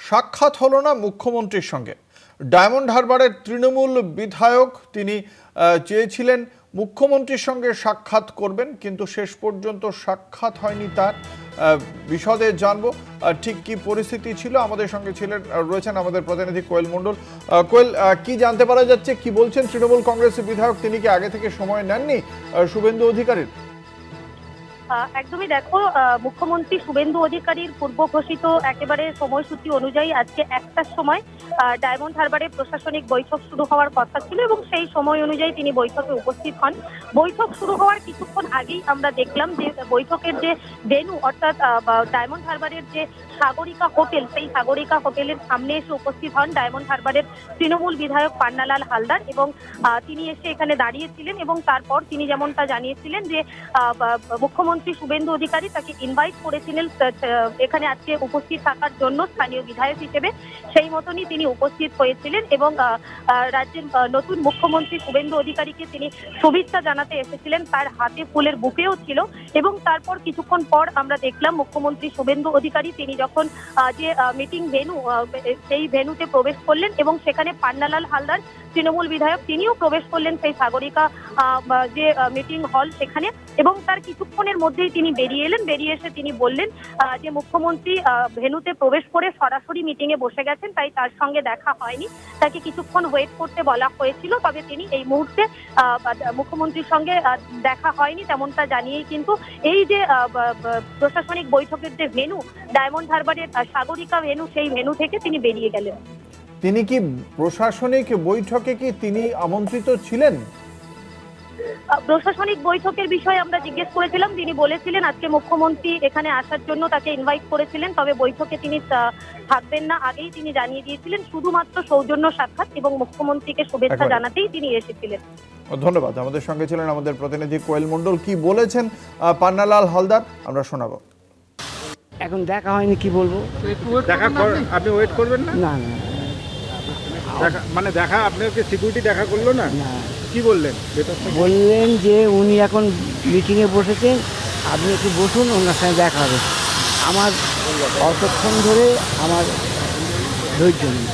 সাক্ষাৎ হলো না মুখ্যমন্ত্রীর সঙ্গে। ডায়মন্ড হারবারের তৃণমূল বিধায়ক তিনি চেয়েছিলেন মুখ্যমন্ত্রীর সঙ্গে সাক্ষাৎ করবেন, কিন্তু শেষ পর্যন্ত সাক্ষাৎ হয়নি তার। বিশদে জানবো ঠিক কি পরিস্থিতি ছিল। আমাদের সঙ্গে রয়েছেন আমাদের প্রতিনিধি কোয়েল মণ্ডল। কোয়েল, কি জানতে পারা যাচ্ছে, কি বলছেন তৃণমূল কংগ্রেসের বিধায়ক? তিনি কি আগে থেকে সময় নেননি শুভেন্দু অধিকারীর? একদমই দেখো, মুখ্যমন্ত্রী শুভেন্দু অধিকারীর পূর্ব ঘোষিত একেবারে সময়সূচি অনুযায়ী আজকে 1টার সময় ডায়মন্ড হারবারে প্রশাসনিক বৈঠক শুরু হওয়ার কথা ছিল এবং সেই সময় অনুযায়ী তিনি বৈঠকে উপস্থিত হন। বৈঠক শুরু হওয়ার কিছুক্ষণ আগেই আমরা দেখলাম যে বৈঠকের যে ভেন্যু অর্থাৎ ডায়মন্ড হারবারের যে সাগরিকা হোটেল, সেই সাগরিকা হোটেলের সামনে এসে উপস্থিত হন ডায়মন্ড হারবারের তৃণমূল বিধায়ক পান্নালাল হালদার এবং তিনি এসে এখানে দাঁড়িয়েছিলেন এবং তারপর তিনি যেমনটা জানিয়েছিলেন যে মুখ্যমন্ত্রী শুভেন্দু অধিকারী তাকে ইনভাইট করেছিলেন এখানে আজকে উপস্থিত থাকার জন্য স্থানীয় বিধায়ক হিসেবে। সেই মতনই তিনি উপস্থিত হয়েছিলেন এবং রাজ্যের নতুন মুখ্যমন্ত্রী শুভেন্দু অধিকারীকে তিনি শুভেচ্ছা জানাতে এসেছিলেন। তার হাতে ফুলের বুকেও ছিল এবং তারপর কিছুক্ষণ পর আমরা দেখলাম মুখ্যমন্ত্রী শুভেন্দু অধিকারী তিনি যখন যে মিটিং ভেন্যু সেই ভেন্যুতে প্রবেশ করলেন এবং সেখানে পান্নালাল হালদার তৃণমূল বিধায়ক তিনিও প্রবেশ করলেন সেই সাগরিকা যে মিটিং হল সেখানে এবং তার কিছুক্ষণের মধ্যেই তিনি বেরিয়ে এলেন। বেরিয়ে এসে তিনি বললেন যে মুখ্যমন্ত্রী ভেন্যুতে প্রবেশ করে সরাসরি মিটিং এ বসে গেছেন, তাই তার সঙ্গে দেখা হয়নি, তাকে কিছুক্ষণ ওয়েট করতে বলা হয়েছিল। তবে তিনি এই মুহূর্তে মুখ্যমন্ত্রীর সঙ্গে দেখা হয়নি তেমনটা জানিয়েই কিন্তু এই যে প্রশাসনিক বৈঠকের যে ভেন্যু ডায়মন্ড হারবারের সাগরিকা ভেন্যু, সেই ভেন্যু থেকে তিনি বেরিয়ে গেলেন। তিনি কি প্রশাসনিক বৈঠকে কি তিনি আমন্ত্রিত ছিলেন? প্রশাসনিক বৈঠকের বিষয়ে আমরা জিজ্ঞেস করেছিলাম, তিনি বলেছিলেন আজকে মুখ্যমন্ত্রী এখানে আসার জন্য তাকে ইনভাইট করেছিলেন, তবে বৈঠকে তিনি থাকবেন না আগেই তিনি জানিয়ে দিয়েছিলেন। শুধুমাত্র সৌজন্য সাক্ষাৎ এবং মুখ্যমন্ত্রীকে শুভেচ্ছা জানাতেই তিনি এসেছিলেন। ধন্যবাদ। আমাদের সঙ্গে ছিলেন আমাদের প্রতিনিধি কোয়েল মণ্ডল। কি বলেছেন পান্নালাল হালদার আমরা শোনাবো। এখন দেখা হয়নি, কি বলবো। আপনি ওয়েট করবেন না? না না মানে দেখা আপনাকে সিকিউরিটি দেখা করলো না? না। কি বললেন? বললেন যে উনি এখন মিটিংয়ে বসেছেন, আপনি একটু বসুন, ওনার সঙ্গে দেখা হবে। আমার অতক্ষণ ধরে আমার ধৈর্য নেই।